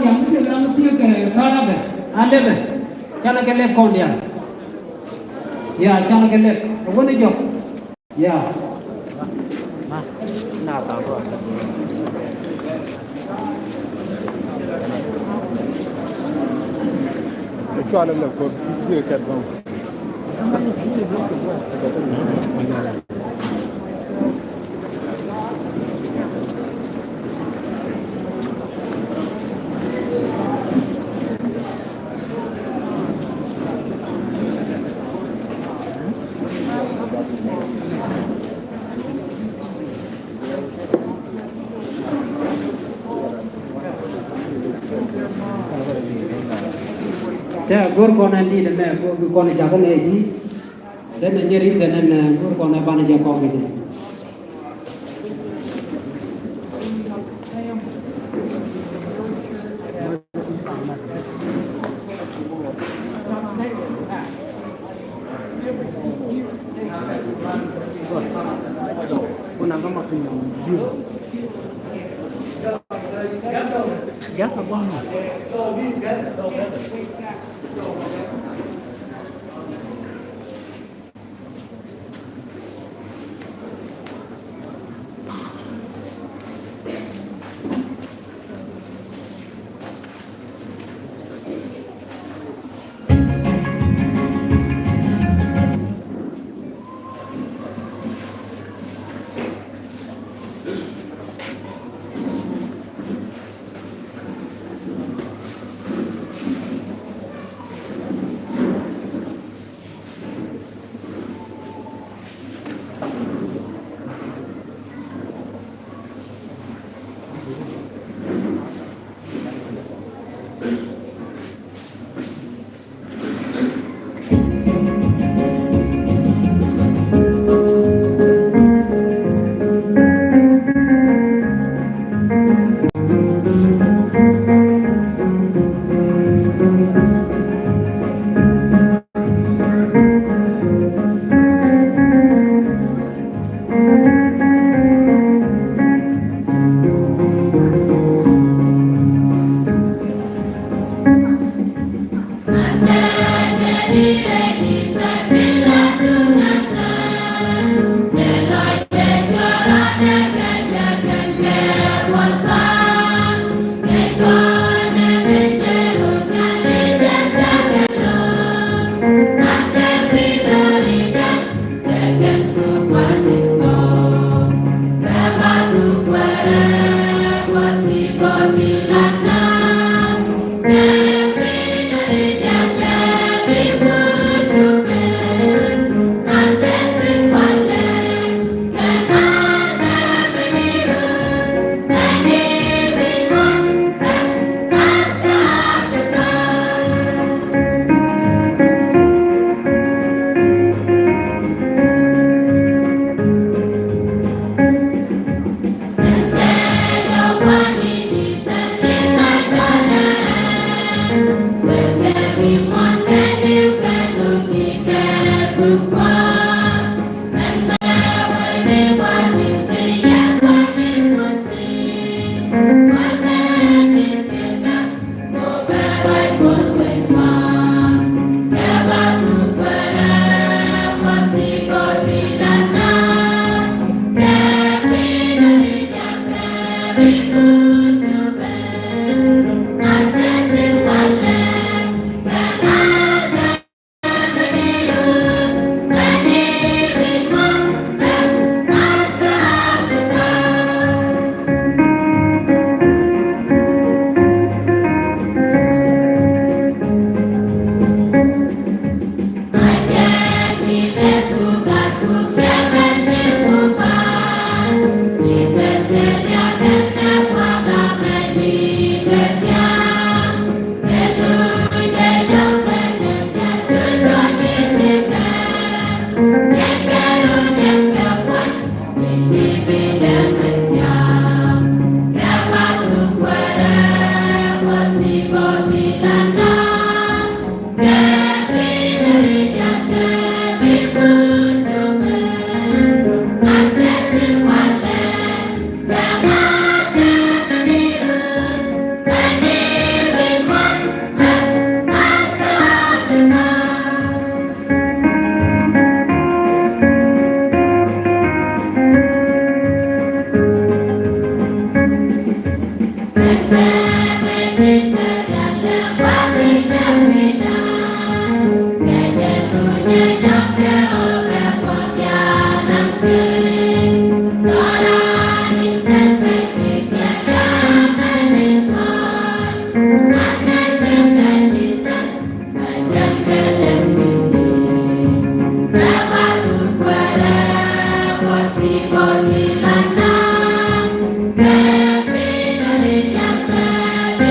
yang mesti dalam tiga ke cara ber, anda ber, cara kelep kau dia, ya cara kelep, apa ni jok, ya. Nah tahu. Itu ada lekor, dia kerja. Jadi gor konan di dalam gor konan jaga lagi, dan nyeri dan gor konan bana jaga kau ini. Kuna kama kuna juu. Ya kabang.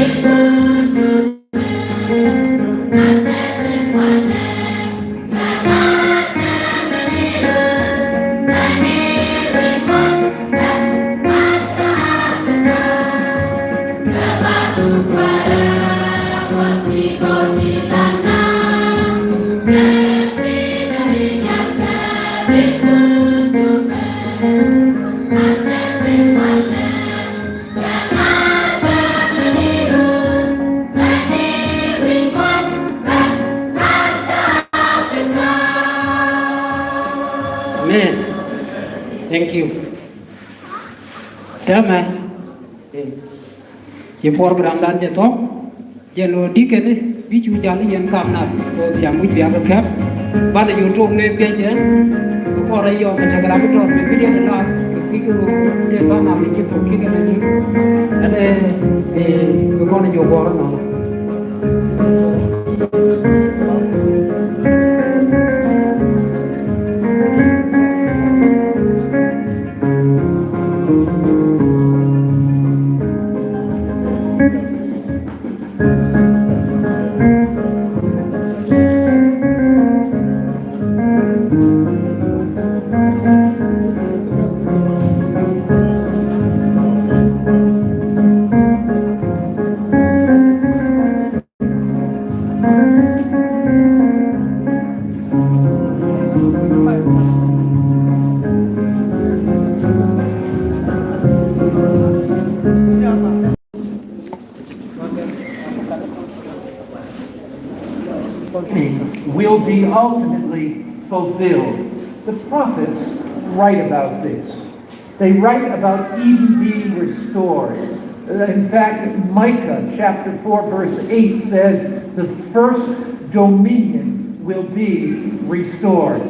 Amen. Thank you. Tama. Chỉ program dan je to. Je lo di ke ni bi chu jan yen kam na ko yang mu bia ka kap. Ba da yu tong ne ke je. Ko ra yo ka ta ra to me bi de na ki ko te ba na mi ji to ki ke ni. Ade ko na yo go ra na. Will be ultimately fulfilled. The prophets write about this. They write about Eden being restored. In fact, Micah chapter 4 verse 8 says the first dominion will be restored.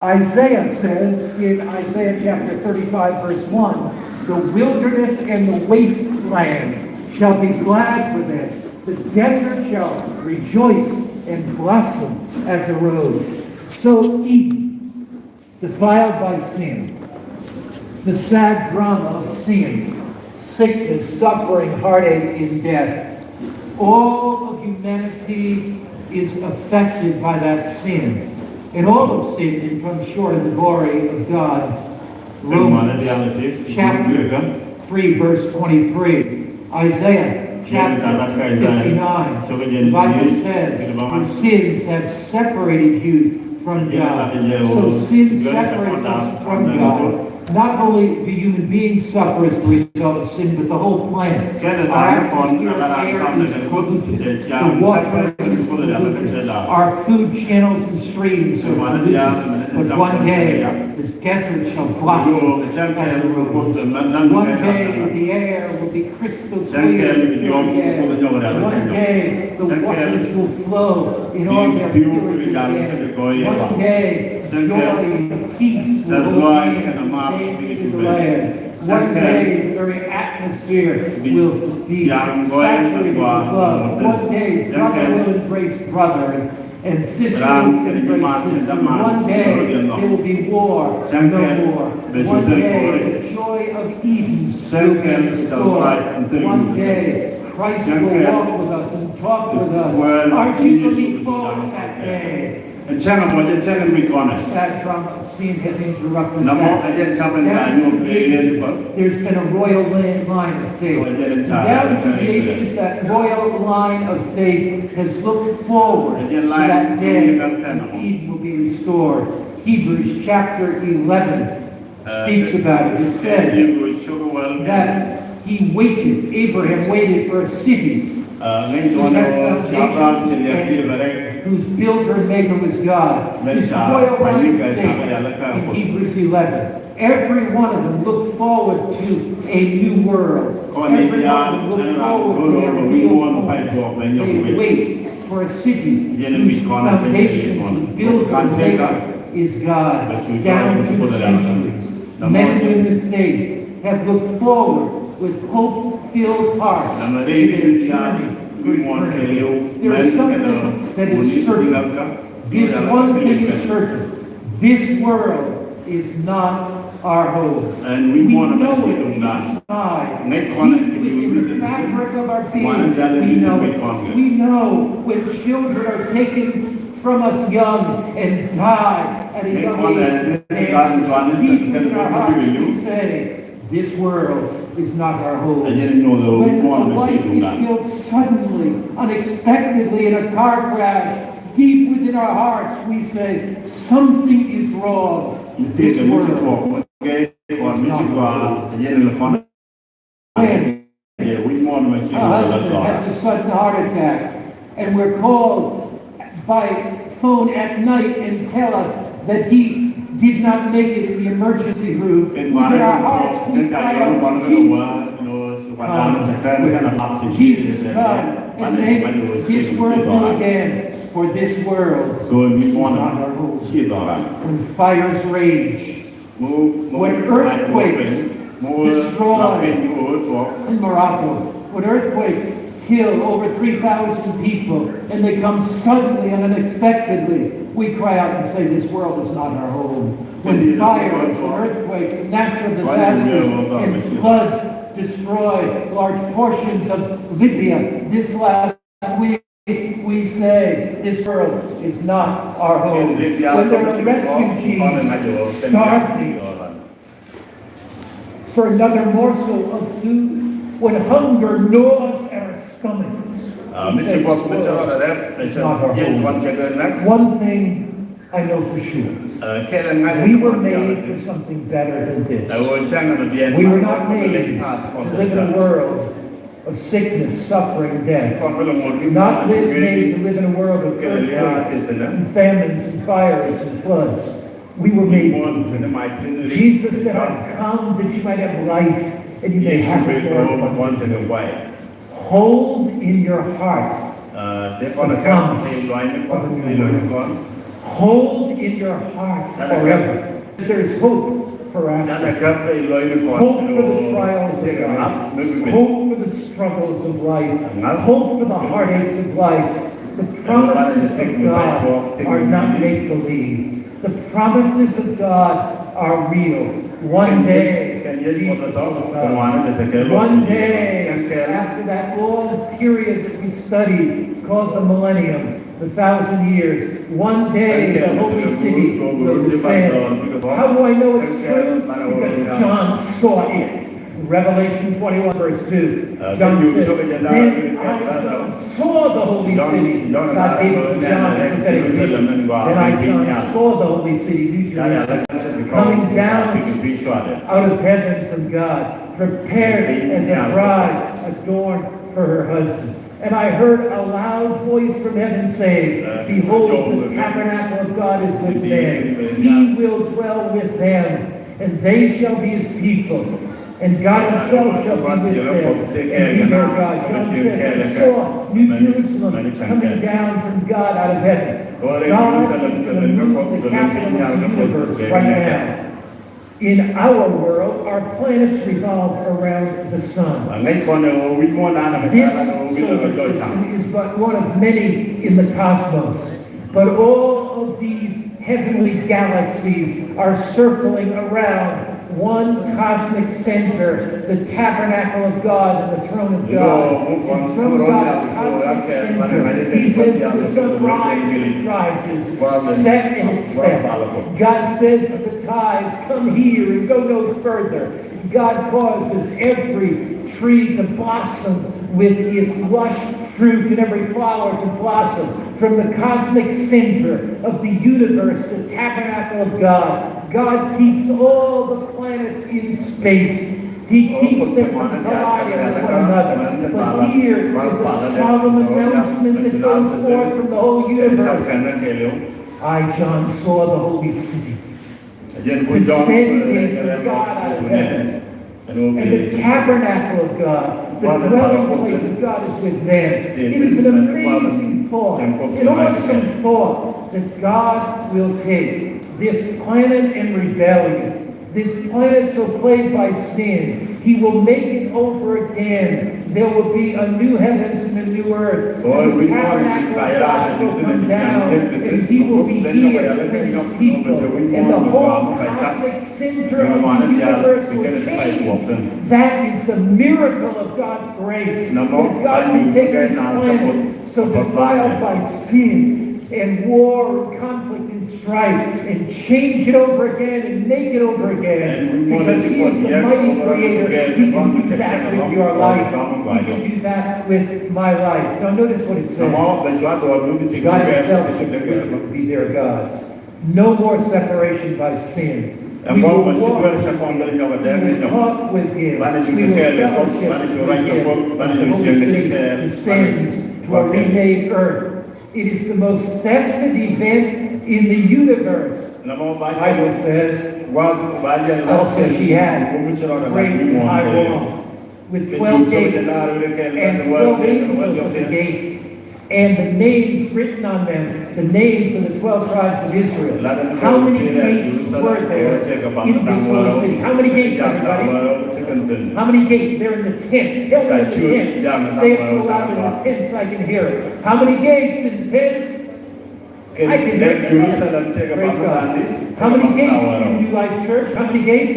Isaiah says in Isaiah chapter 35 verse 1, the wilderness and the wasteland shall be glad with it. The desert shall rejoice and blossom as a rose. So Eden, defiled by sin, the sad drama of sin, sickness, suffering, heartache, and death. All of humanity is affected by that sin. And all of sin and come short of the glory of God. Romans chapter 3 verse 23. Isaiah chapter 59, the Bible says, your sins have separated you from God. So sin separates us from God. Not only do human beings suffer as a result of sin, but the whole planet. Our atmosphere, air is polluted. The water is polluted. Our food channels and streams are polluted. But one day, the desert shall blossom as a rose. One day, the air will be crystal clear. One day, the waters will flow in all their purity again. One day, joy and peace will overflow into the land. One day, the very atmosphere will be saturated with love. One day, brother will embrace brother, and sister will embrace sister. One day, there will be war, no more. One day, the joy of Eden will be restored. One day, Christ will walk with us and talk with us. Aren't you looking forward to that day? And channel more than channel we honest. That drama scene has interrupted there's been a royal line of faith. Down through the ages, that royal line of faith has looked forward to that day when Eden will be restored. Hebrews chapter 11 speaks about it. It says that he waited, Abraham waited for a city whose builder and maker was God. His royal line of faith in Hebrews 11. Every one of them looked forward to a new world. Every one of them looked forward to a real home. They wait for a city whose foundations and builder and maker is God. Down through the centuries, men and women of faith have looked forward with hope-filled hearts to their journey through eternity. There is something that is certain. This one thing is certain. This world is not our home. And we want to know make it it inside, Make connect deep to you within with the it. fabric of our being. One and the other We need to know make it. connect. We know when children are taken from us young and die at a Make young connect. age. Connect. Deep within our Connect. hearts, Connect. we say, this world is not our home. I didn't know though. We When want a to wife make is it killed suddenly, unexpectedly in a car crash, deep within our hearts we say, something is wrong. This world. When a husband has a sudden heart attack, and we're called by phone at night and tell us that he did not make it in the emergency room, within our hearts we cry out, Jesus, come and make this world new again, for this world is not our home. When fires rage, when earthquakes destroy in Morocco, when earthquakes kill over 3,000 people and they come suddenly and unexpectedly, we cry out and say, this world is not our home. When fires and earthquakes and natural disasters and floods destroy large portions of Libya this last week, we say, this world is not our home. When there are refugees starving for another morsel of food, when hunger gnaws at our stomach, we say, this world is not our home. One thing I know for sure, we were made for something better than this. We were not made to live in a world of sickness, suffering, death. Not made to live in a world of earthquakes and famines and fires and floods. We were made to. Jesus said, I've come that you might have life and you may have it more abundantly. Hold in your heart the promise of a new world. Hold in your heart forever. There is hope for after. Hope for the trials of life. Hope for the struggles of life. Hope for the heartaches of life. The promises of God are not make-believe. The promises of God are real. One day, Jesus will come. One day, after that long period that we studied called the millennium, the 1,000 years, one day the holy city will descend. How do I know it's true? Because John saw it. Revelation 21 verse 2. John said, then I, John, saw the holy city. God gave it to John in prophetic vision. Then I, John, saw the holy city, New Jerusalem, coming down out of heaven from God, prepared as a bride adorned for her husband. And I heard a loud voice from heaven saying, behold, the tabernacle of God is with men. He will dwell with them, and they shall be his people. And God himself shall be with them, and be their God. John says, I saw New Jerusalem coming down from God out of heaven. God is going to move the capital of the universe right now. In our world, our planets revolve around the sun. This solar system is but one of many in the cosmos. But all of these heavenly galaxies are circling around one cosmic center, the tabernacle of God and the throne of God. And from God's cosmic center, he says the sun rises and rises, set and it sets. God says to the tides, come here and go no further. God causes every tree to blossom with its lush fruit and every flower to blossom. From the cosmic center of the universe, the tabernacle of God, God keeps all the planets in space. He keeps them from colliding with one another. But here is a solemn announcement that goes forth from the whole universe. I, John, saw the holy city descending from God out of heaven. And the tabernacle of God, the dwelling place of God is with man. It is an amazing thought, an awesome thought that God will take this planet in rebellion, this planet so plagued by sin. He will make it over again there will be a new heavens and a new earth. Oh, And we the want to tabernacle see of Kairos God and will the come Trinity down, and the and he will be then here the with his Trinity people, and the and the whole Trinity cosmic center You of want the to be able universe to will get it right change. often. That is the miracle of God's grace. No more That God value will take to this get now planet so about defiled by value. sin and war and conflict and strife and change it over again and make it over again. And we want Because to he is the forget mighty over creator. again. He We want can to do take that care with of your all life. the common He value. can do that with my life. Now notice what it No says. more that you have to have to take God care himself of it. will be their God. No more separation by sin. And We what will was walk super with second him. over We there, will talk with him. Manage to We will care of fellowship manage to with write the book, him. manage The to Holy share City the descends to a remade earth. It is the most festive event in the universe. No more The by Bible says, also she had great high wall with 12 gates and 12 angels at the gates, and the names written on them, the names of the 12 tribes of Israel. How many gates were there in this whole city? How many gates, everybody? How many gates? They're in the tent. Tell me in the tent. Say it so loud in the tent so I can hear it. How many gates in the tents? I can hear it. Praise God. How many gates in New Life Church? How many gates?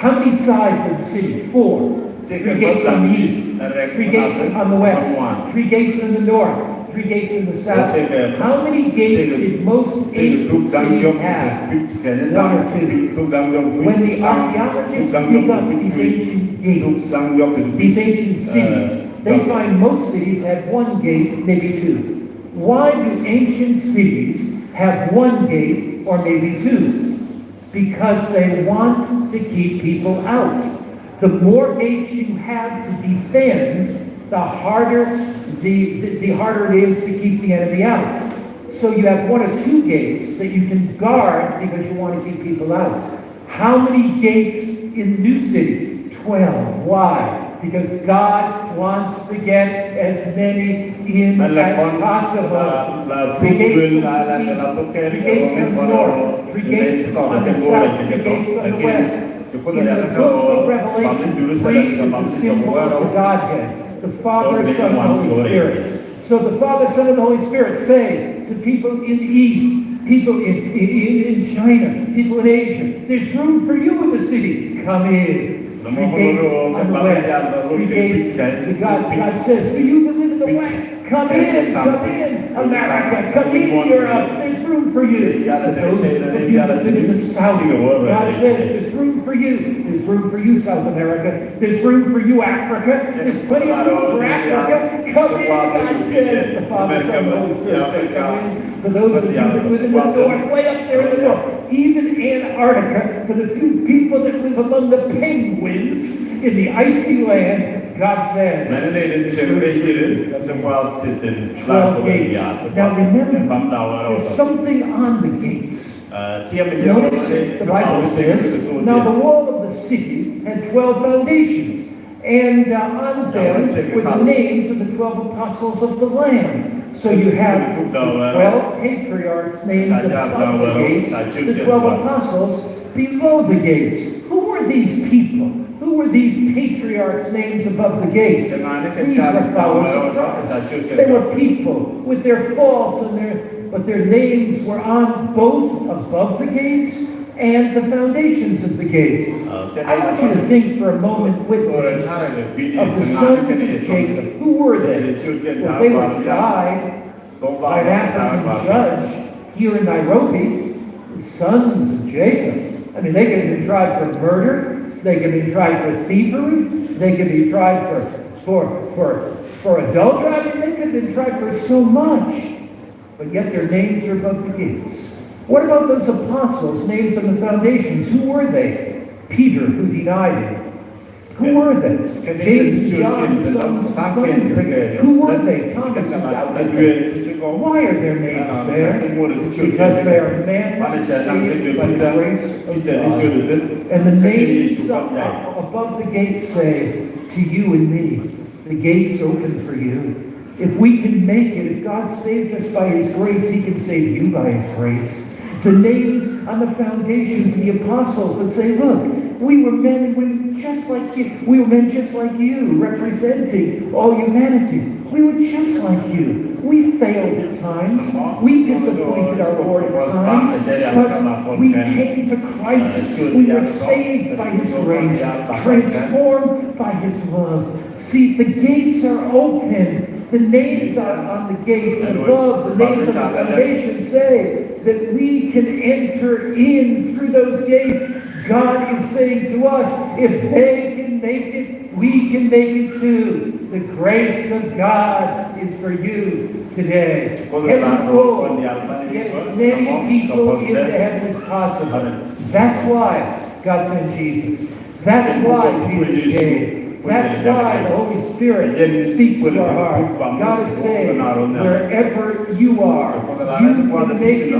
How many sides of the city? 4. 3 gates on the east, 3 gates on the west, 3 gates in the north, 3 gates in the south. How many gates did most ancient cities have? 1 or 2. When the archaeologists dig up these ancient gates, these ancient cities, they find most cities have 1 gate, maybe 2. Why do ancient cities have 1 gate or maybe 2? Because they want to keep people out. The more gates you have to defend, the harder the harder it is to keep the enemy out. So you have 1 or 2 gates that you can guard because you want to keep people out. How many gates in the new city? 12. Why? Because God wants to get as many in as possible. 3 gates on the east, 3 gates on the north, 3 gates on the south, 3 gates on the west. In the book of Revelation, 3 is a symbol of the Godhead, the Father, Son, and Holy Spirit. So the Father, Son, and Holy Spirit say to people in the East, people in China, people in Asia, there's room for you in the city. Come in. 3 gates on the west, 3 gates. God says, for you that live in the west, come in, America, come in, Europe, there's room for you. For those of you that live in the south, God says, there's room for you. There's room for you, South America. There's room for you, Africa. There's plenty of room for Africa. Come in, God says, the Father, Son, and Holy Spirit say, come in. For those of you that live in the north, way up there in the north, even Antarctica, for the few people that live among the penguins in the icy land, God says, 12 gates. Now remember, there's something on the gates. Notice the Bible says, now the wall of the city had 12 foundations, and on them were the names of the 12 apostles of the Lamb. So you have the 12 patriarchs' names above the gates, the 12 apostles below the gates. Who were these people? Who were these patriarchs' names above the gates? These were followers of Christ. They were people with their faults but their names were on both above the gates and the foundations of the gates. I want you to think for a moment with me of the sons of Jacob. Who were they? Well, they were tried by an African judge here in Nairobi, the sons of Jacob. I mean, they could have been tried for murder. They could be tried for thievery. They could be tried for adultery. I mean, they could have been tried for so much. But yet their names are above the gates. What about those apostles, names on the foundations? Who were they? Peter, who denied it. Who were they? James and John, sons of thunder. Who were they? Thomas, who doubted it. Why are their names there? Because they are men saved by the grace of God. And the names above the gates say, to you and me, the gates open for you. If we can make it, if God saved us by His grace, He can save you by His grace. If The names on the foundations, the apostles that say, look, we were men and women just like you. We were men just like you, representing all humanity. We were just like you. We failed at times. We disappointed our Lord at times. But we came to Christ. We were saved by His grace, transformed by His love. See, the gates are open. The names are on the gates above. The names on the foundation say that we can enter in through those gates. God is saying to us, if they can make it, we can make it too. The grace of God is for you today. Heaven's goal is to get as many people into heaven as possible. That's why God sent Jesus. That's why Jesus came. That's why the Holy Spirit speaks to our heart. God is saying, wherever you are, you can make it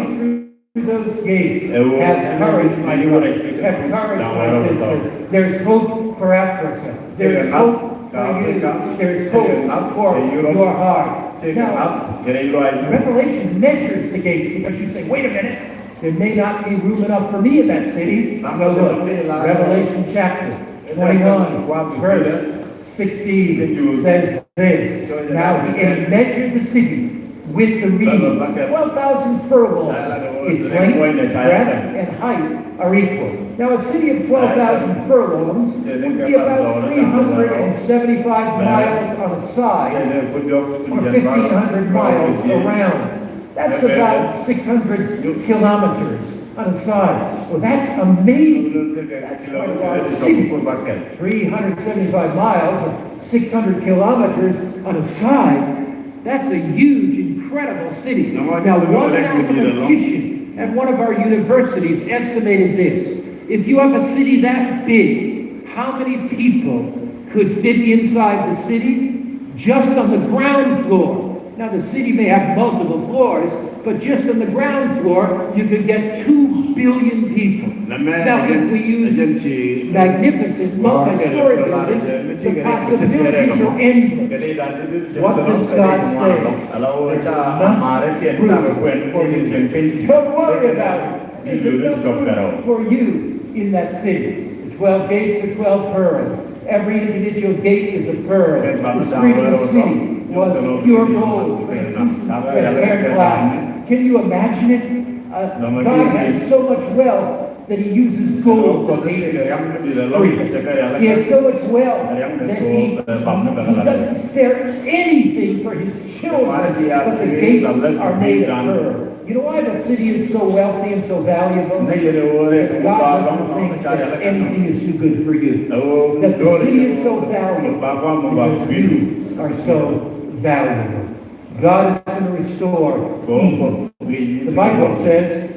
through those gates. Have courage, my brother. Have courage, my sister. There's hope for Africa. There's hope for you. There's hope for your heart. Now, Revelation measures the gates because you say, wait a minute, there may not be room enough for me in that city. No, look, Revelation chapter 21, verse 16 says this. Now he measured the city with the reed. 12,000 furlongs. Its length, breadth, and height are equal. Now a city of 12,000 furlongs would be about 375 miles on a side, or 1,500 miles around. That's about 600 kilometers on a side. Well, that's amazing. That's quite a lot of city. 375 miles or 600 kilometers on a side. That's a huge, incredible city. Now, one mathematician at one of our universities estimated this. If you have a city that big, how many people could fit inside the city? Just on the ground floor. Now, the city may have multiple floors, but just on the ground floor, you could get 2 billion people. Now, if we use magnificent multi-story buildings, the possibilities are endless. What does God say? There's enough room for you. Don't worry about it. There's enough room for you in that city. The 12 gates are 12 pearls. Every individual gate is a pearl. The street of the city was pure gold, translucent, transparent glass. Can you imagine it? God has so much wealth that He uses gold to paint His streets. He has so much wealth that He doesn't spare anything for His children, but the gates are made of pearl. You know why the city is so wealthy and so valuable? Because God doesn't think that anything is too good for you. That the city is so valuable because you are so valuable. God is going to restore Eden. The Bible says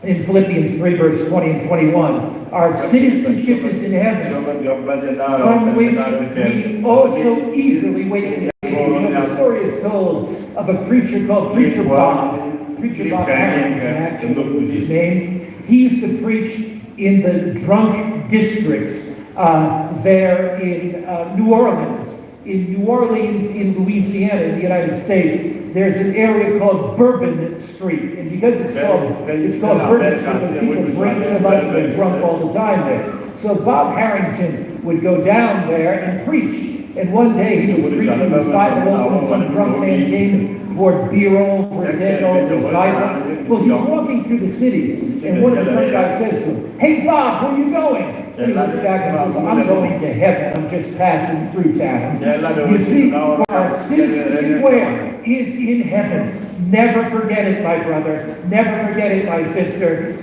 in Philippians 3, verse 20 and 21, our citizenship is in heaven, from which we also eagerly wait for the kingdom. The story is told of a preacher called Preacher Bob. Preacher Bob Harrington, actually, was his name. He used to preach in the drunk districts there in New Orleans. In New Orleans, in Louisiana, in the United States, there's an area called Bourbon Street. And because it's called Bourbon Street, because people drink so much and they're drunk all the time there. So Bob Harrington would go down there and preach. And one day he was preaching his Bible open and some drunk man came and poured beer all over his head, all over his Bible. Well, he's walking through the city, and one of the drunk guys says to him, "Hey Bob, where are you going?" And he looks back and says, "I'm going to heaven. I'm just passing through town." You see, our citizenship where? Is in heaven. Never forget it, my brother. Never forget it, my sister.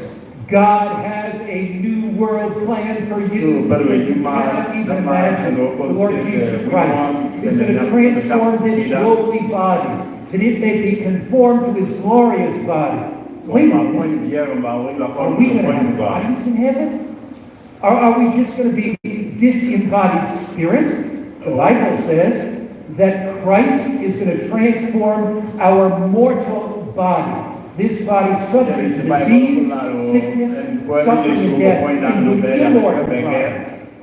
God has a new world plan for you that you cannot even imagine. The Lord Jesus Christ is going to transform this lowly body, that it may be conformed to His glorious body. Wait a minute. Are we going to have bodies in heaven? Are we just going to be disembodied spirits? The Bible says that Christ is going to transform our mortal body. This body subject to disease, sickness, suffering, and death, into an immortal body.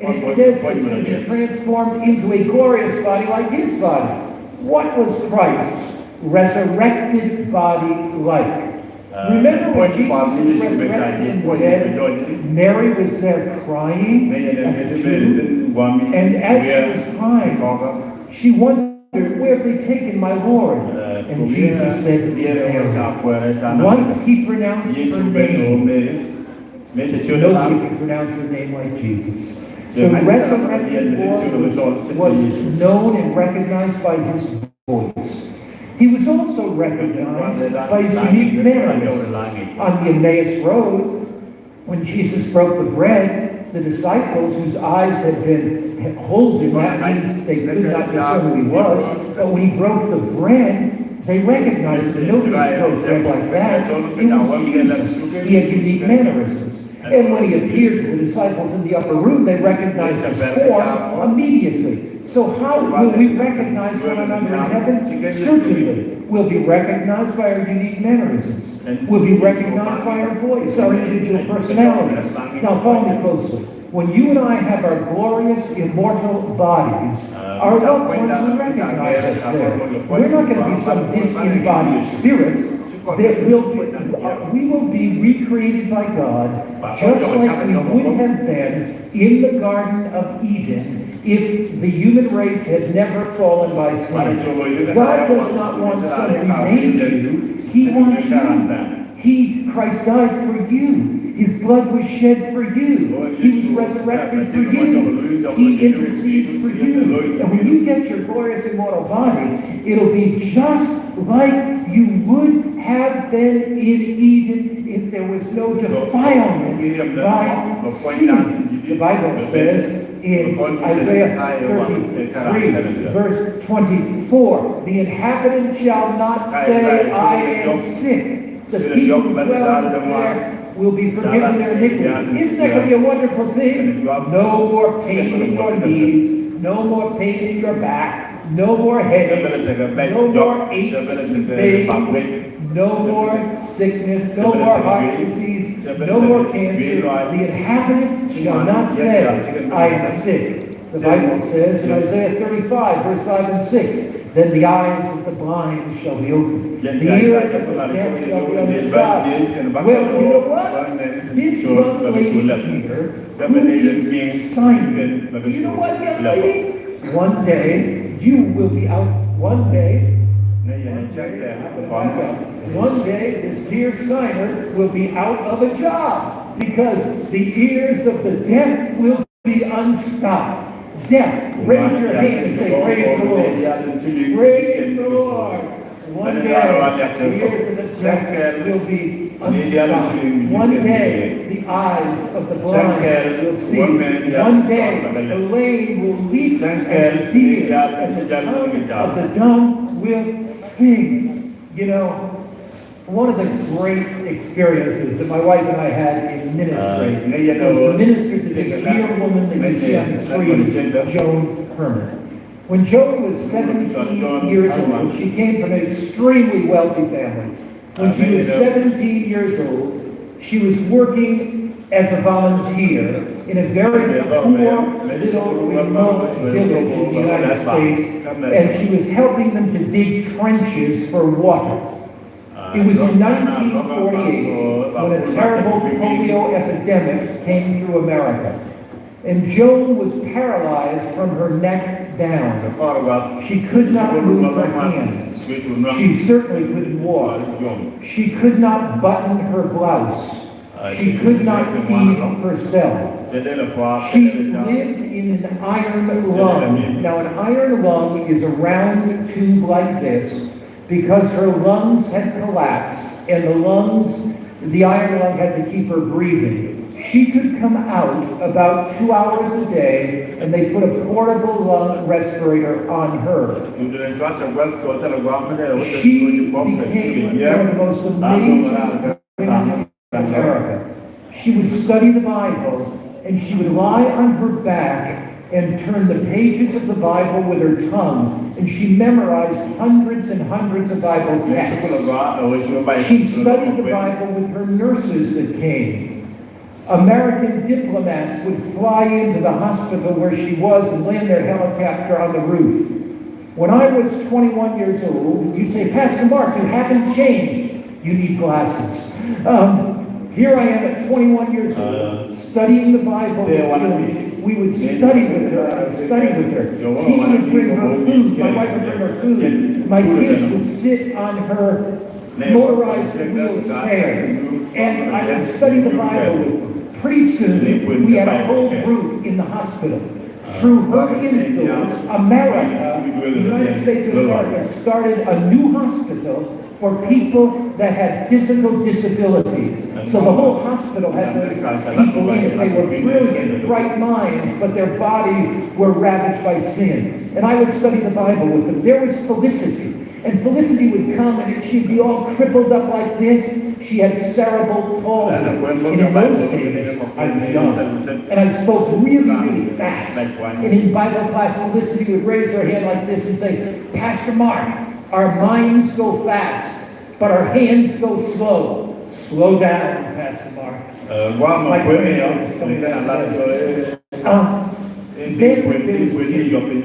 And it says it's going to be transformed into a glorious body like His body. What was Christ's resurrected body like? Remember when Jesus was resurrected from the dead, Mary was there crying at the tomb, and as she was crying, she wondered, where have they taken my Lord? And Jesus said, Mary. Once he pronounced her name, nobody could pronounce her name like Jesus. The resurrected Lord was known and recognized by his voice. He was also recognized by his unique mannerisms. On the Emmaus Road, when Jesus broke the bread, the disciples whose eyes had been holed in that means they could not discern who he was, but when he broke the bread, they recognized that nobody broke bread like that. It was Jesus. He had unique mannerisms. And when he appeared to the disciples in the upper room, they recognized his form immediately. So how will we recognize one another in heaven? Certainly. We'll be recognized by our unique mannerisms. We'll be recognized by our voice, our individual personalities. Now follow me closely. When you and I have our glorious, immortal bodies, our loved ones will recognize us there. We're not going to be some disembodied spirits. That we will be recreated by God, just like we would have been in the Garden of Eden if the human race had never fallen by sin. God does not want some remade you, he wants you. Christ died for you. His blood was shed for you. He was resurrected for you. He intercedes for you. And when you get your glorious immortal body, it'll be just like you would have been in Eden if there was no defilement by sin. The Bible says in Isaiah 33, verse 24, the inhabitant shall not say, I am sick. The people who dwell there will be forgiven their iniquity. Isn't that going to be a wonderful thing? No more pain in your knees, no more pain in your back, no more headaches, no more aches and pains, no more sickness, no more heart disease, no more cancer. The inhabitant shall not say, I am sick. The Bible says in Isaiah 35, verse 5 and 6, then the eyes of the blind shall be opened, the ears of the deaf shall be unstopped. Well, you know what? This young lady here, who is Simon, do you know what, young lady? One day, you will be out, one day, this dear Simon will be out of a job because the ears of the deaf will be unstopped. Deaf, raise your hand and say, praise the Lord. Praise the Lord. One day, the ears of the deaf will be unstopped. One day, the eyes of the blind will see. One day, the lame will leap as a deer, and the tongue of the dumb will sing. You know, one of the great experiences that my wife and I had in ministry was to minister to this dear woman that you see on the screen, Joan Herman. When Joan was 17 years old, she came from an extremely wealthy family. When she was 17 years old, she was working as a volunteer in a very poor little remote village in the United States, and she was helping them to dig trenches for water. It was in 1948 when a terrible polio epidemic came through America. And Joan was paralyzed from her neck down. She could not move her hands. She certainly couldn't walk. She could not button her blouse. She could not feed herself. She lived in an iron lung. Now, an iron lung is a round tube like this, because her lungs had collapsed, and the iron lung had to keep her breathing. She could come out about 2 hours a day, and they put a portable lung respirator on her. She became one of the most amazing women in America. She would study the Bible, and she would lie on her back and turn the pages of the Bible with her tongue, and she memorized hundreds and hundreds of Bible texts. She studied the Bible with her nurses that came. American diplomats would fly into the hospital where she was and land their helicopter on the roof. When I was 21 years old, you say, Pastor Mark, you haven't changed. You need glasses. Here I am at 21 years old, studying the Bible with Julie. We would study with her, I would study with her. She would bring her food, my wife would bring her food. My kids would sit on her motorized wheel chair, and I would study the Bible with them. Pretty soon, we had a whole group in the hospital. Through her influence, America, the United States of America, started a new hospital for people that had physical disabilities. So the whole hospital had those people in it. They were brilliant, bright minds, but their bodies were ravaged by sin. And I would study the Bible with them. There was Felicity. And Felicity would come and she'd be all crippled up like this. She had cerebral palsy. And in those days, I was young. And I spoke really, really fast. And in Bible class, Felicity would raise her hand like this and say, Pastor Mark, our minds go fast, but our hands go slow. Slow down, Pastor Mark. Jimmy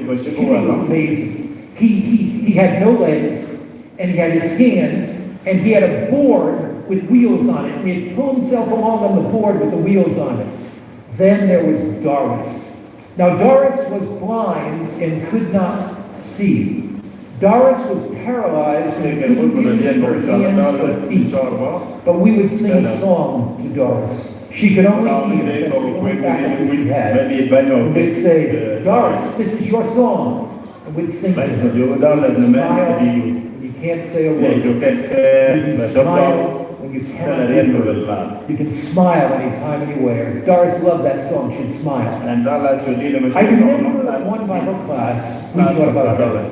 was amazing. He had no legs, and he had his hands, and he had a board with wheels on it, and he'd pull himself along on the board with the wheels on it. Then there was Doris. Now Doris was blind and could not see. Doris was paralyzed and couldn't use her hands or feet. But we would sing a song to Doris. She could only hear. That's the only faculty she had. And we'd say, Doris, this is your song. And we'd sing to her. You smile when you can't say a word. You can smile when you cannot hear her. You can smile anytime, anywhere. Doris loved that song. She'd smile. I remember one Bible class, we taught about her.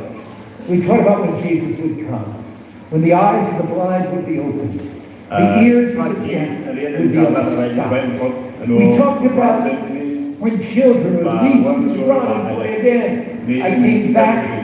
We taught about when Jesus would come, when the eyes of the blind would be opened, the ears of the deaf would be unstopped. We talked about when children would leap and run and play again. I came back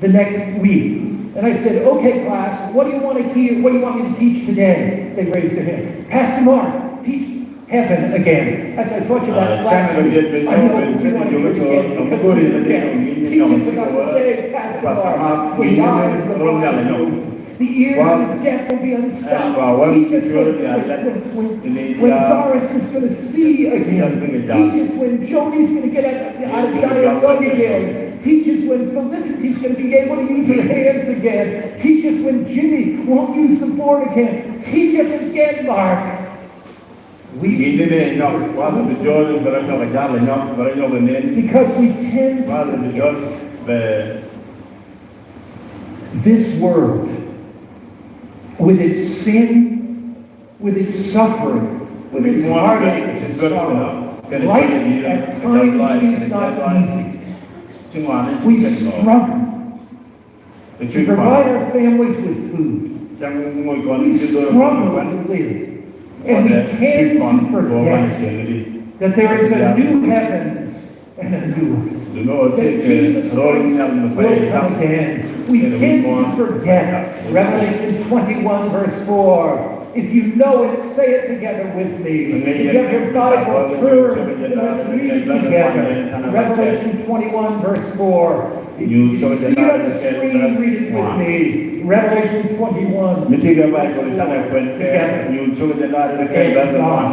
the next week, and I said, okay, class, what do you want to hear? What do you want me to teach today? They raised their hand. Pastor Mark, teach heaven again. As I taught you about last week, I know you want to hear it again because we forget. Teach us about the day, Pastor Mark, when the eyes of the blind will be opened. The ears of the deaf will be unstopped. Teach us when Doris is going to see again. Teach us when Joni's going to get out of the iron lung again. Teach us when Felicity's going to be able to use her hands again. Teach us when Jimmy won't use the board again. Teach us again, Mark. Because we tend to this world, with its sin, with its suffering, with its heartache and sorrow, life at times is not easy. We struggle to provide our families with food. We struggle to live. And we tend to forget that there is a new heavens and a new earth. That Jesus Christ will come again. We tend to forget Revelation 21 verse 4. If you know it, say it together with me. If you have your Bible, turn and let's read it together. Revelation 21 verse 4. If you see it on the screen, read it with me. Revelation 21. And God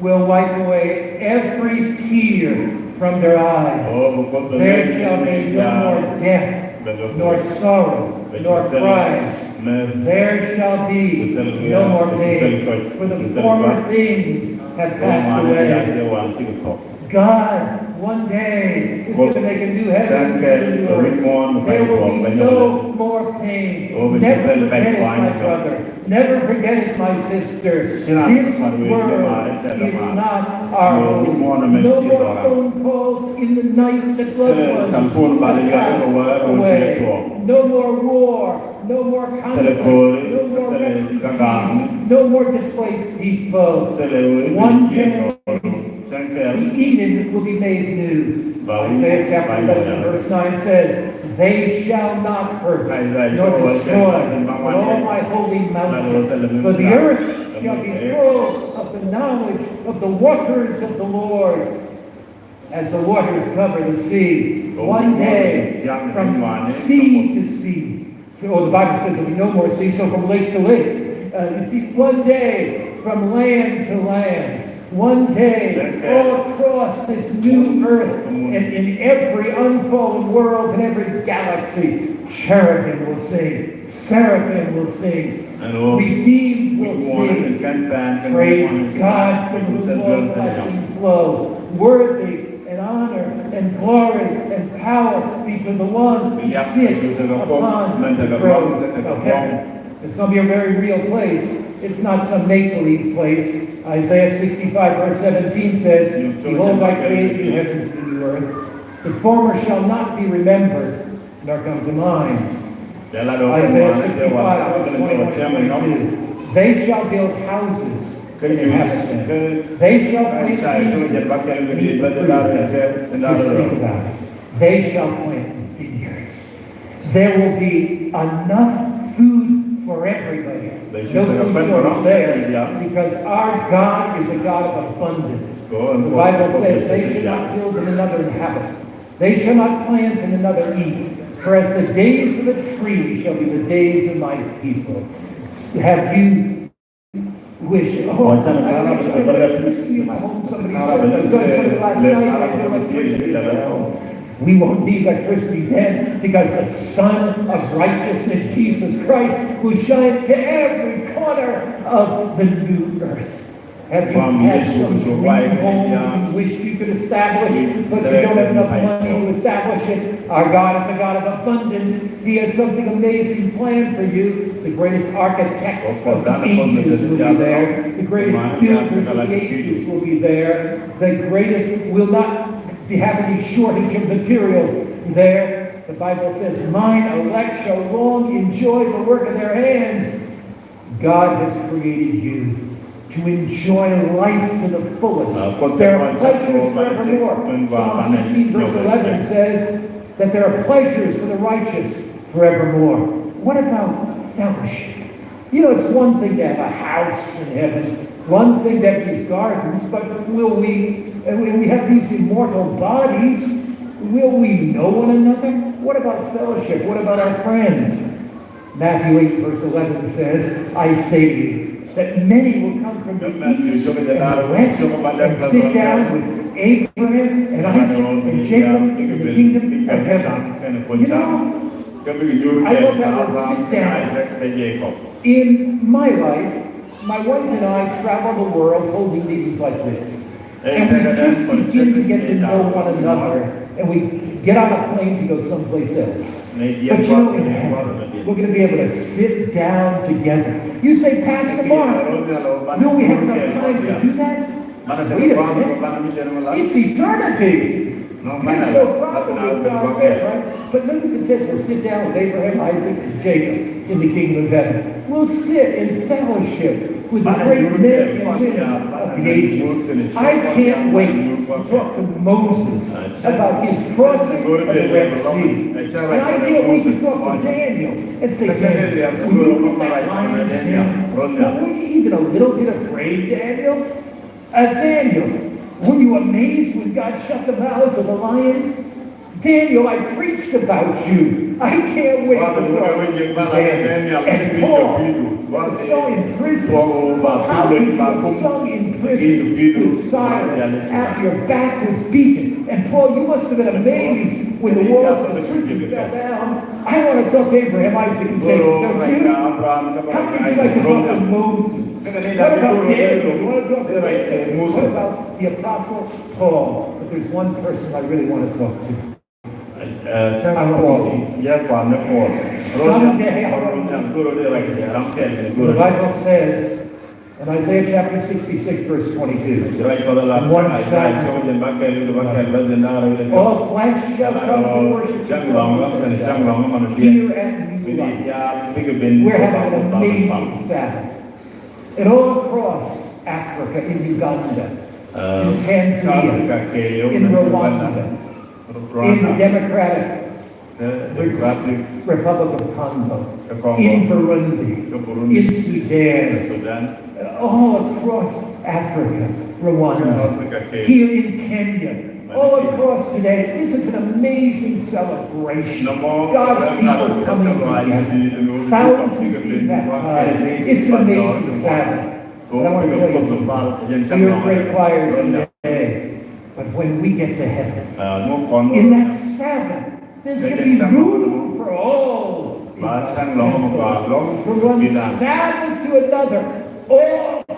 will wipe away every tear from their eyes. There shall be no more death, nor sorrow, nor crying. There shall be no more pain, for the former things have passed away. God, one day, is going to make a new heaven and a new earth. There will be no more pain. Never forget it, my brother. Never forget it, my sister. This world is not our home. No more phone calls in the night that loved ones have passed away. No more war. No more conflict. No more refugees. No more displaced people. One day, the Eden will be made new. Isaiah chapter 11 verse 9 says, they shall not hurt nor destroy all my holy mountain. For the earth shall be full of the knowledge of the waters of the Lord, as the waters cover the sea. One day, from sea to sea. Oh, the Bible says there'll be no more sea, so from lake to lake. You see, one day from land to land, one day all across this new earth, and in every unfolding world, in every galaxy, cherubim will sing, seraphim will sing, redeemed will sing. Praise God from whom all blessings flow. Worthy and honor and glory and power be to the one who sits upon the throne of heaven. It's going to be a very real place. It's not some make-believe place. Isaiah 65 verse 17 says, Behold, I create new heavens and new earth. The former shall not be remembered, nor come to mind. Isaiah 65 verse 21 to 22. They shall build houses and inhabit them. They shall plant They shall plant vineyards. There will be enough food for everybody. No food shortage there, because our God is a God of abundance. The Bible says, they shall not build and another inhabit. They shall not plant and another eat. For as the days of the tree shall be the days of my people. Have you wished? Oh, I wish I had electricity in my home. Somebody said, I was doing something last night, I had electricity in my home. We won't need electricity then, because the Son of Righteousness, Jesus Christ, will shine to every corner of the new earth. Have you had some dream home you wished you could establish, but you don't have enough money to establish it? Our God is a God of abundance. He has something amazing planned for you. The greatest architects of the ages will be there. The greatest builders of the ages will be there. The greatest will not have any shortage of materials there. The Bible says, mine elect shall long enjoy the work of their hands. God has created you to enjoy life to the fullest. There are pleasures forevermore. Psalm 16 verse 11 says that there are pleasures for the righteous forevermore. What about fellowship? You know, it's one thing to have a house in heaven, one thing to have these gardens, but will we have these immortal bodies, will we know one another? What about fellowship? What about our friends? Matthew 8 verse 11 says, I say to you, that many will come from the east and the west and sit down with Abraham and Isaac and Jacob in the kingdom of heaven. You know, I love that word, sit down. In my life, my wife and I travel the world holding meetings like this. And we just begin to get to know one another, and we get on a plane to go someplace else. But you know, in heaven, we're going to be able to sit down together. You say, Pastor Mark, will we have enough time to do that? Wait a minute. It's eternity. There's no problem with our bed, right? But notice it says we'll sit down with Abraham, Isaac, and Jacob in the kingdom of heaven. We'll sit in fellowship with the great men and women of the ages. I can't wait to talk to Moses about his crossing of the Red Sea. And I can't wait to talk to Daniel and say, Daniel, will you put that lion's den? Were you even a little bit afraid, Daniel? Daniel, were you amazed when God shut the mouths of the lions? Daniel, I preached about you. I can't wait to talk to Daniel. And Paul was so in prison. How could you have sung in prison with Silas after your back was beaten? And Paul, you must have been amazed when the walls of the prison fell down. I want to talk to Abraham, Isaac, and Jacob, don't you? How would you like to talk to Moses? What about Daniel? You want to talk to Moses? What about the Apostle Paul? But there's one person I really want to talk to. The Bible says in Isaiah chapter 66 verse 22, all flesh shall come to worship here at New Life. We're having an amazing Sabbath. And all across Africa, in Uganda, in Tanzania, in Rwanda, in the Democratic Republic of Congo, in Burundi, in Sudan, all across Africa, Rwanda, here in Kenya, all across today. Isn't it an amazing celebration? God's people coming together. Thousands being baptized. It's an amazing Sabbath. But I want to tell you something. We are great choirs today. But when we get to heaven, in that Sabbath, there's going to be room for all. From one Sabbath to another. All the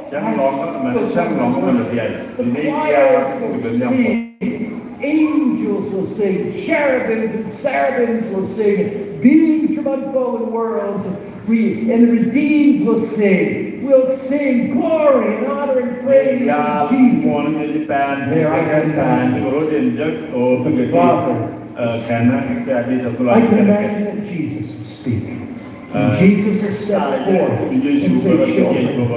choirs will sing, angels will sing, cherubims and seraphims will sing, beings from unfolding worlds, and the redeemed will sing. We'll sing glory and honor and praise to Jesus. There I can imagine the Father. I can imagine that Jesus will speak. And Jesus will step forth and say, children,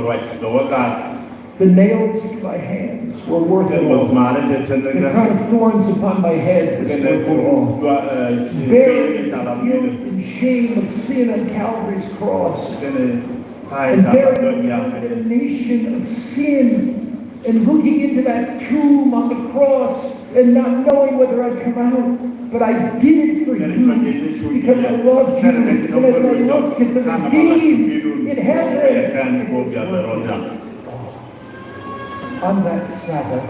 the nails to my hands were worth it all. The crown of thorns upon my head was worth it all. Bearing the guilt and shame of sin on Calvary's cross. And bearing the condemnation of sin. And looking into that tomb on the cross and not knowing whether I'd come out. But I did it for you because I love you. And as I look at the redeemed in heaven, on that Sabbath,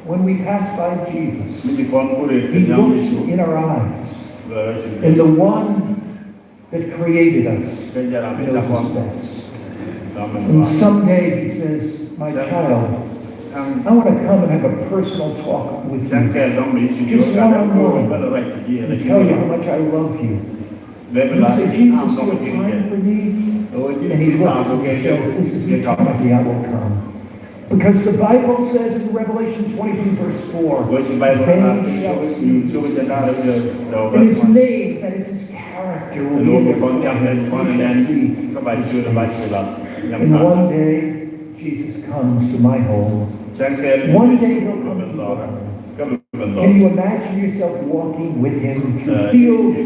when we pass by Jesus, He looks in our eyes, and the one that created us knows us best. And someday He says, my child, I want to come and have a personal talk with you. Just one-on-one. And tell you how much I love you. And you say, Jesus, you have time for me? And He looks and He says, this is eternity, I will come. Because the Bible says in Revelation 22 verse 4, then shall see His face. And His name, that is His character, will be in their And one day, Jesus comes to my home. One day He'll come to your home. Can you imagine yourself walking with Him through fields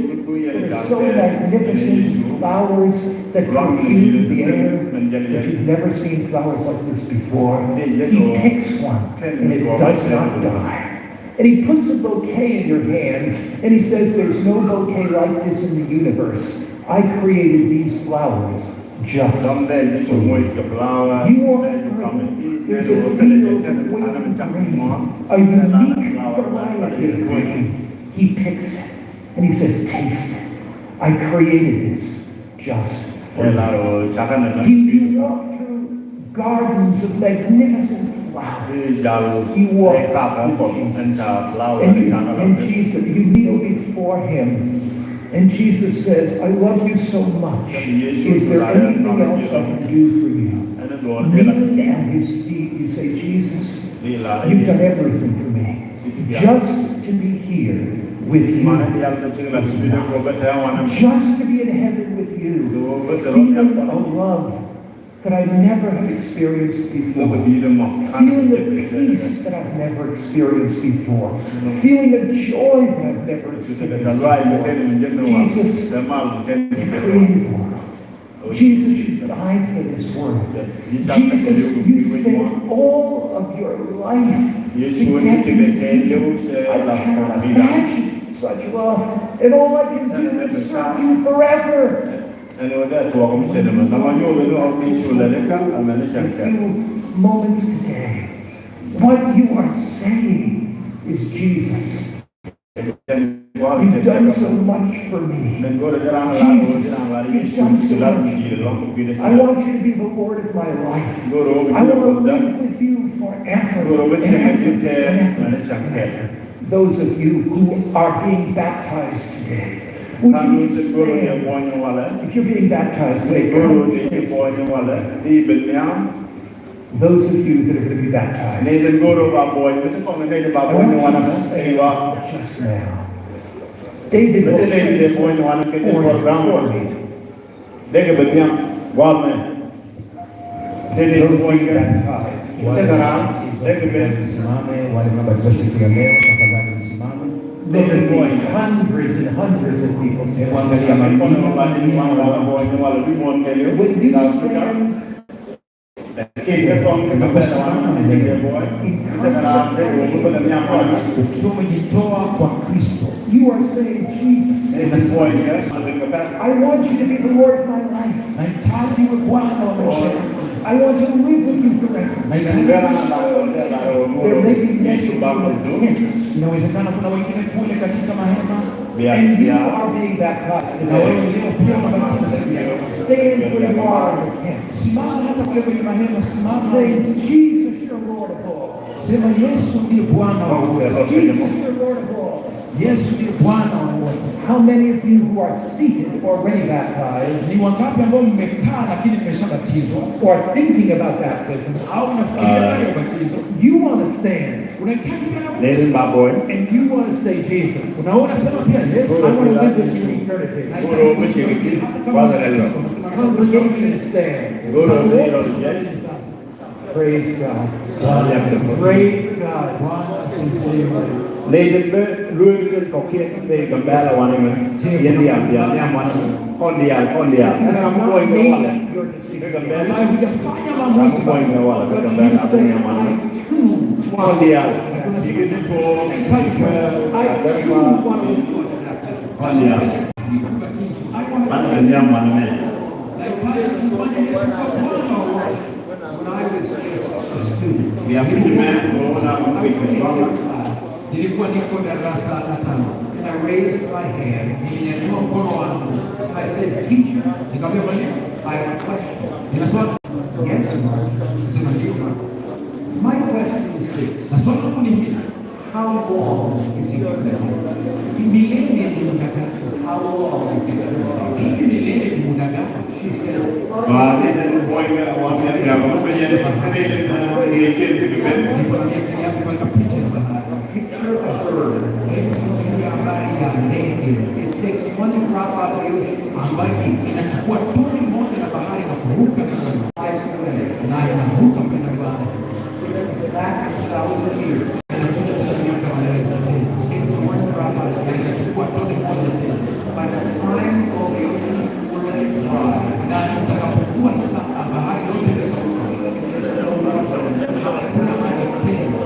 that are so magnificent, flowers that perfume the air, that you've never seen flowers like this before? He picks one, and it does not die. And He puts a bouquet in your hands, and He says, there's no bouquet like this in the universe. I created these flowers just for you. You walk through, there's a field of waving grain, a unique variety of grain. He picks it, and He says, taste it. I created this just for you. You walk through gardens of magnificent flowers. You walk with Jesus. And Jesus, you kneel before Him. And Jesus says, I love you so much. Is there anything else I can do for you? Kneeling at His feet, you say, Jesus, you've done everything for me. Just to be here with you. Just to be in heaven with you. Feeling a love that I never have experienced before. Feeling a peace that I've never experienced before. Feeling a joy that I've never experienced before. Jesus, you created the world. Jesus, you died for this world. Jesus, you spent all of your life to get me. I cannot imagine such love. And all I can do is serve you forever. In a few moments today, what you are saying is, Jesus, you've done so much for me. Jesus, you've done so much. I want you to be the Lord of my life. I want to live with you forever and ever. Those of you who are being baptized today, would you stand? If you're being baptized today, those of you that are going to be baptized, I want you to stand just now. David will say this for me. Those being baptized, look at these hundreds and hundreds of people. When you stand Kể các con cái bè là hoàn thành cái boy. Chắc là làm cái bộ của mình nhau rồi. ukiwa umejitoa kwa Kristo, You are saying, Jesus, Cái boy yes, mình cái bè. I want you to be the Lord of my life. nahitaji uwe Bwana wa maisha yangu, I want to live with you forever. nahitaji Cái là There may be many Yesu baba tu. tents, inawezekana kuna wengine kule katika mahema, Biar and you biar. are being baptized na wewe today. leo pia unabatizwa siku ya leo. Stand where you are in the tent. Simama hata kule kwenye mahema, simama Say, Jesus, you're Lord of all. sema, Yesu ndiye Bwana wa wote, Jesus, you're Lord of all. Yesu ndiye Bwana wa wote. How many of you who are seated already baptized Ni wangapi ambao mmekaa lakini mmeshabatizwa or thinking about baptism, au unafikiria juu ya ubatizo? you want to stand Unahitaji pia na Listen, my boy. and you want to say, Jesus, unaona sema pia Yesu, I want to live with you in eternity. Guru mshiriki kwanza leo. Congregation is stand. Guru ndio ndio. Praise God. Hallelujah. Praise God. Lấy đến lui cái cầu kia đây cầm ba là hoàn mình yên điểm nha hoàn con địa nó không quay cái hoàn này cái cầm ba ambaye hujafanya nó maamuzi không quay cái hoàn cái cầm ba là không nhà hoàn con địa chỉ cái đi cô I too want to live with you. con địa bạn là nhà hoàn này biar kita mau nak mungkin nilikuwa niko darasa la 5, And I raised my hand. nilinyanyua mkono wangu, I said, Teacher, nikamwambia mwalimu, I have a question. nina swali. Yes. Sema ndio. My question is this. Na swali langu ni hili, How long is eternity? milele ni muda gani? How long is eternity? Hivi milele ni muda gani? She said, và đi đến quay cái hoàn này là có bây giờ đi đến đi kia thì cái bên Nilikuwa naangalia kwa picha ya bahari. picture a bird. Hebu fikiria habari ya ndege It takes one drop out of the ocean, ambayo inachukua tone moja la bahari na kuruka flies away. na inaruka kwenda mbali. It comes back in 1,000 years. Inakuja tena miaka maelfu tena. It's one drop out of the Na ocean. inachukua tone moja tena. By the time all the oceans were ready to dry, Na itakapokuwa sasa bahari yote imekauka, hakuna maji tena.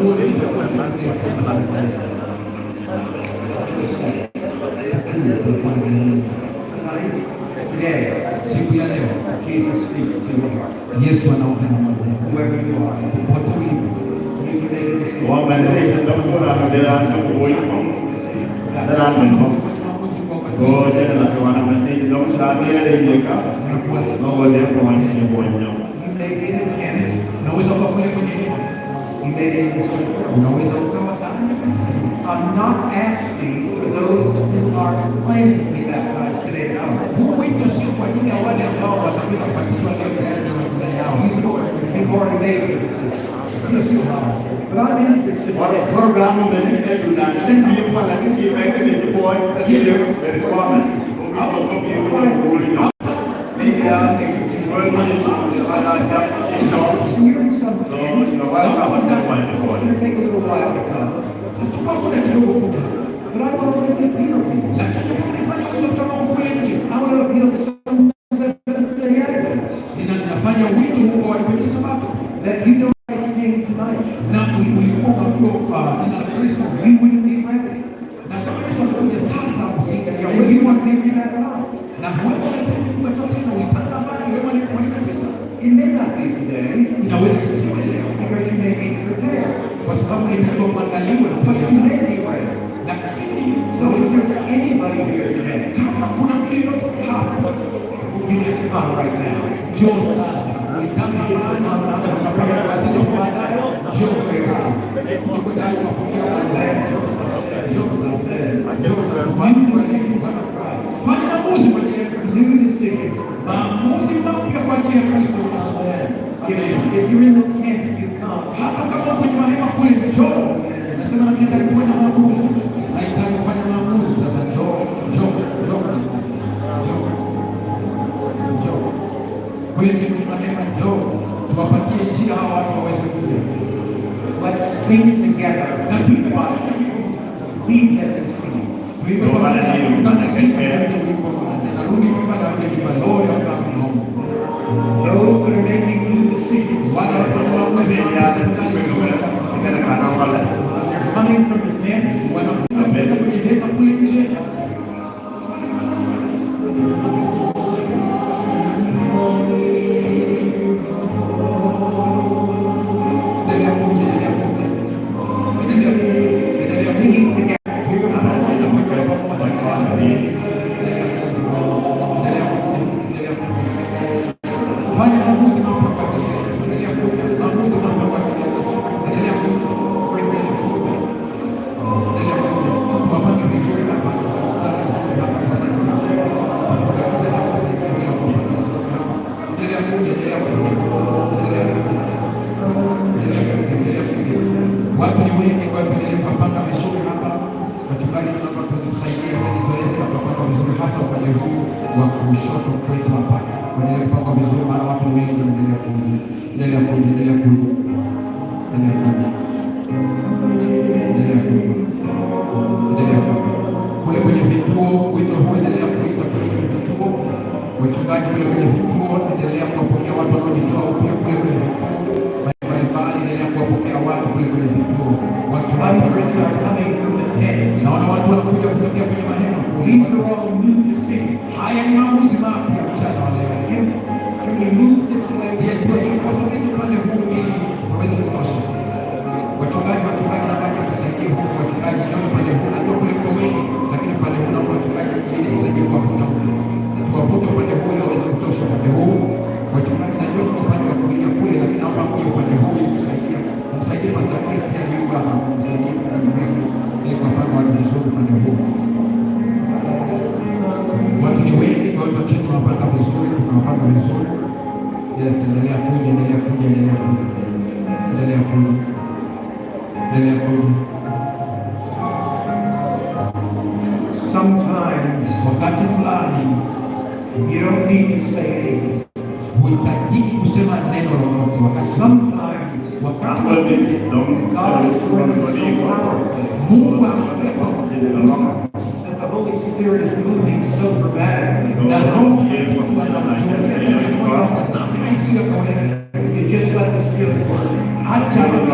Huo ndio itakuwa siku ya kwanza. today, Siku ya leo Jesus speaks to your heart. Yesu anaongea na moyo wako. Wherever you are, Popote ulipo, you can make a decision. và mình đi đến đâu có làm để làm cái buổi không để làm mình không fanya maamuzi kwa wakati rồi đây là cái hoàn mình đi đâu xa đi đây gì cả nó có đến cái hoàn cái buổi nhau You may be in a tent. unaweza ukawa kule kwenye hema, You may be in this room. unaweza ukawa ndani ya kanisa. I'm not asking for those who are planning to be baptized today. Now, Huu wito sio kwa ajili ya wale ambao watakuja kubatizwa leo tayari na majina yao. you've already made your decision. Sio hao. But I'm interested और today. program में नहीं है जो ना जिन भी पर लगे कि मैं के लिए boy कि ये मेरे को मैं अब तो भी बोली ना नहीं यार वो मुझे आना सब shop You're in some so tent. you know what I'm going to It's going to take a little while to come. Chukua muda kidogo kuja. But I want to appeal to you. Lakini usinifanye hilo kama kule nje. I want to appeal to some Seventh-day Adventists Ninafanya wito huo wa kwenye sabato. that you know Christ came tonight. Na ulikuwa unajua kwa jina la Kristo. You wouldn't be ready. Na kama Yesu anakuja sasa usingalia And wewe you want to be back out. na wewe unataka kuwa tena uitaka mbali wewe ni kwa Kristo. It may not be today Inaweza isiwe leo because you may be prepared. kwa sababu nitakiwa kuandaliwa na But you kuandaliwa. may be ready. Lakini So if there's anybody here today, kama kuna mtu yote hapa, you just come right now. njoo sasa. Uitaka mbali unapata kubatizwa kwa baadaye. Njoo sasa. Niko tayari kupokea baadaye. Njoo sasa. Njoo sasa. Fanya maamuzi kwa ajili ya Kristo. New decisions. Maamuzi mapya kwa ajili ya Kristo. If you're in the tent, you come. Hata kama kwenye mahema kule, njoo. Nasema na mimi nataka kufanya maamuzi. Nahitaji kufanya maamuzi sasa. Njoo, njoo, njoo. Njoo. Njoo. Kule kwenye mahema, njoo. Tuwapatie njia hawa watu waweze kuja. Let's sing together. Na tuimbe pamoja nyimbo. We have been singing. Tuimbe pamoja. Tunasifu wimbo. Narudi nyumba na kuimba Lord of God. Those that are making new decisions wale wanafanya maamuzi mapya tafadhali njoo sasa. they're coming from the tents. Wanakuja kutoka kwenye hema kule nje. Endelea kuja, endelea kuja. Endelea kuja. Endelea Singing together. tuwe pamoja, tuwe pamoja. Fanya maamuzi mapya kwa ajili ya Yesu. Endelea kuja. Maamuzi mapya kwa ajili ya Yesu. Endelea kuja. Endelea kuja. Endelea kuja. Tuwapanga vizuri hapa. Mstari mzuri hapa. Fanya vizuri. Tunaweza kusaidia bila kupanga vizuri hapa. Endelea kuja. Endelea kuja. Endelea kuja. Endelea kuja. Endelea kuja. Watu ni wengi kwa hivyo endelea kupanga vizuri hapa. Wachungaji tunaomba kusaidia hili zoezi la kupanga vizuri hasa upande huu wa kushoto kwetu hapa. Endelea kupanga vizuri maana watu ni wengi. Endelea kuja. Endelea kuja. Endelea kuja. Endelea kuja. Endelea kuja. Endelea kuja. Kule kwenye vituo, wito huu endelea kuita kule kwenye vituo. Wachungaji kule kwenye vituo, endelea kuwapokea watu wanaojitoa upya kule kwenye vituo. Mbalimbali, endelea kuwapokea watu kule kwenye vituo. Watu Hundreds are coming from the tents. naona watu wanakuja kutokea kwenye mahema kule. These are all new decisions. Haya ni maamuzi mapya mchana wa leo. Can we move this way? Je, tuwasogeze upande huu ili waweze kutosha. Wachungaji na baba kusaidia huku, wachungaji njoo upande huu. Najua kule kwa wengi, lakini upande huu na wachungaji ili kusaidia kuwavuta huku. Tuwavute upande huu ili waweze kutosha upande huu. Wachungaji najua kwa upande wa kulia kule, lakini naomba kuja upande huu ili kusaidia. Msaidie Pastor Christian yuko hapa, msaidie Pastor Christian ili kuwapanga watu vizuri upande huu. Watu ni wengi, kwa watu wachache tunawapanga vizuri, tunawapanga vizuri. Yes, endelea kuja, endelea kuja, endelea kuja. Endelea kuja. Endelea kuja. Sometimes Wakati fulani you don't need to say anything. huhitajiki kusema neno lolote. Sometimes Wakati Hapo ni God is working so powerfully Mungu amebeba that the Holy Spirit is moving so dramatically. na Roho Mtakatifu anamtolea kwenye moyo wako namna isiyo kawaida. You just let the Spirit work. Acha Roho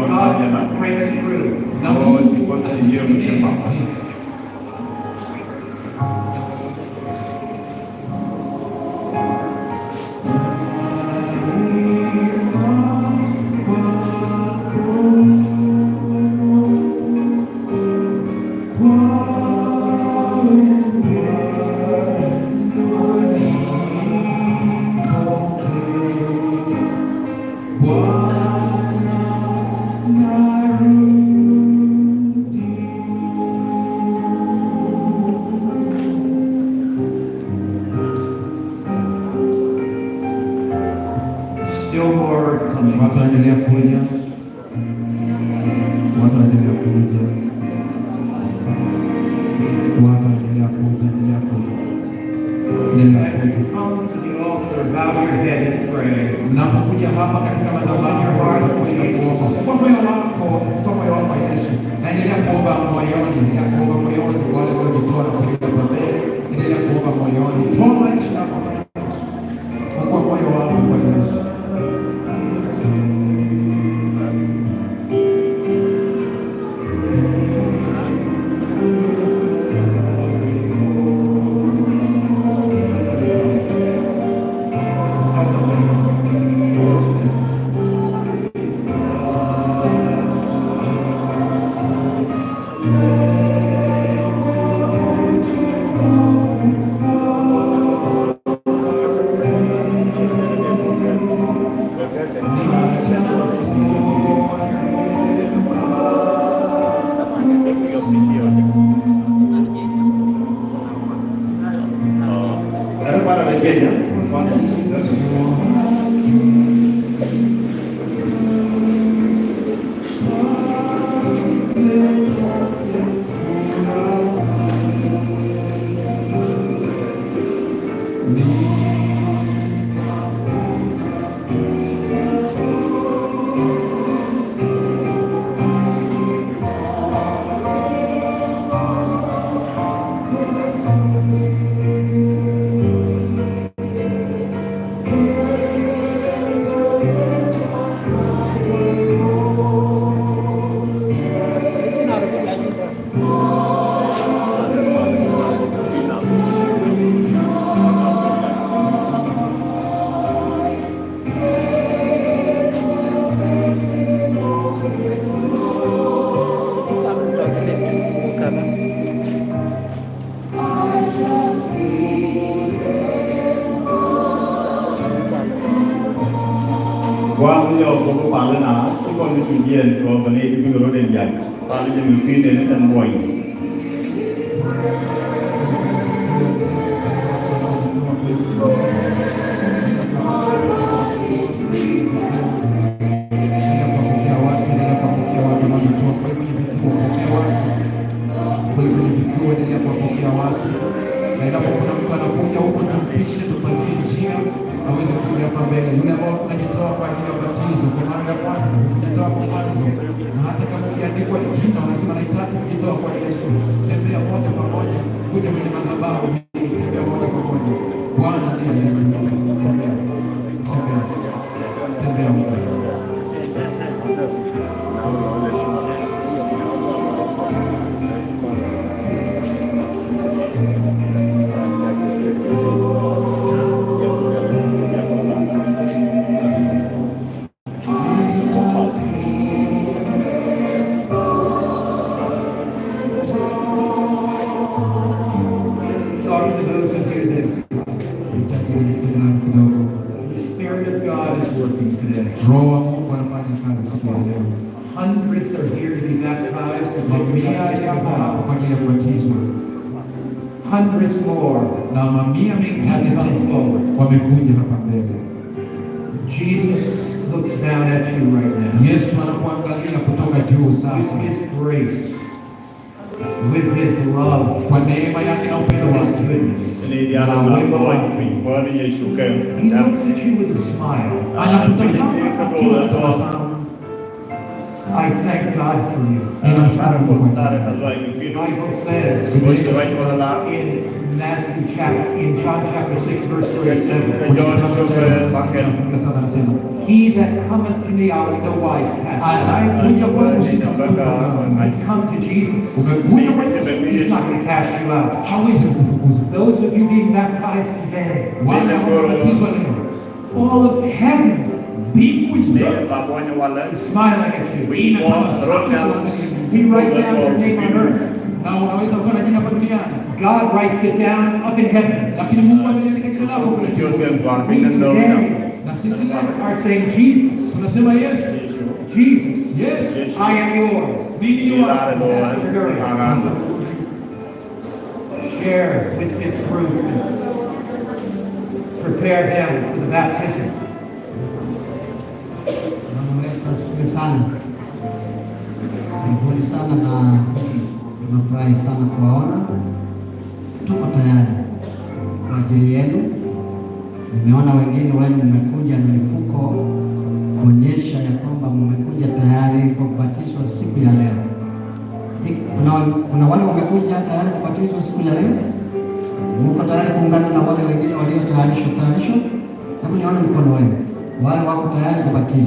God breaks through. na Mungu atutengeneze. Still more coming. Watu wanaendelea kuja. Watu wanaendelea kuja. Watu wanaendelea kuja, endelea kuja. Endelea As you kuja. come to the altar, bow your head and pray. Unapokuja hapa katika madhabahu utakwenda kuomba. Fungua moyo wako chujen ko bane bi ngoro den jang palu jemi pinde ne tan boy aweze kuja hapa mbele. Yule ambao unajitoa kwa ajili ya ubatizo kwa mara ya kwanza, unajitoa kwa mwanzo, na hata kama ukiandikwa jina unasema nahitaji kujitoa kwa Yesu, tembea moja kwa moja kuja kwenye madhabahu, tembea moja kwa moja. Bwana ndiye tembea, tembea moja. Hundreds are here to be baptized. Hundreds more have come forward. Jesus looks down at you right now. With His grace, with His love, with His goodness. He looks at you with a smile. I thank God for you. The Bible says in John chapter 6 verse 37, He that cometh to me I will no wise cast out. Come to Jesus. He's not going to cast you out. Those of you being baptized today, all of heaven smiling at you. We write down your name on earth. God writes it down up in heaven. Today are saying Jesus. Jesus. Yes. I am yours. Share with this group and prepare them for the baptism. Karibuni sana na nimefurahi sana kuwaona. Tuko tayari kwa ajili yenu. Nimeona wengine wenu mmekuja na mifuko kuonyesha ya kwamba mmekuja tayari kwa kubatizwa siku ya leo. Kuna wale wamekuja tayari kubatizwa siku ya leo. Mko tayari kuungana na wale wengine waliotayarishwa? Hebu nione mkono wenu. Wale wako tayari kubatizwa.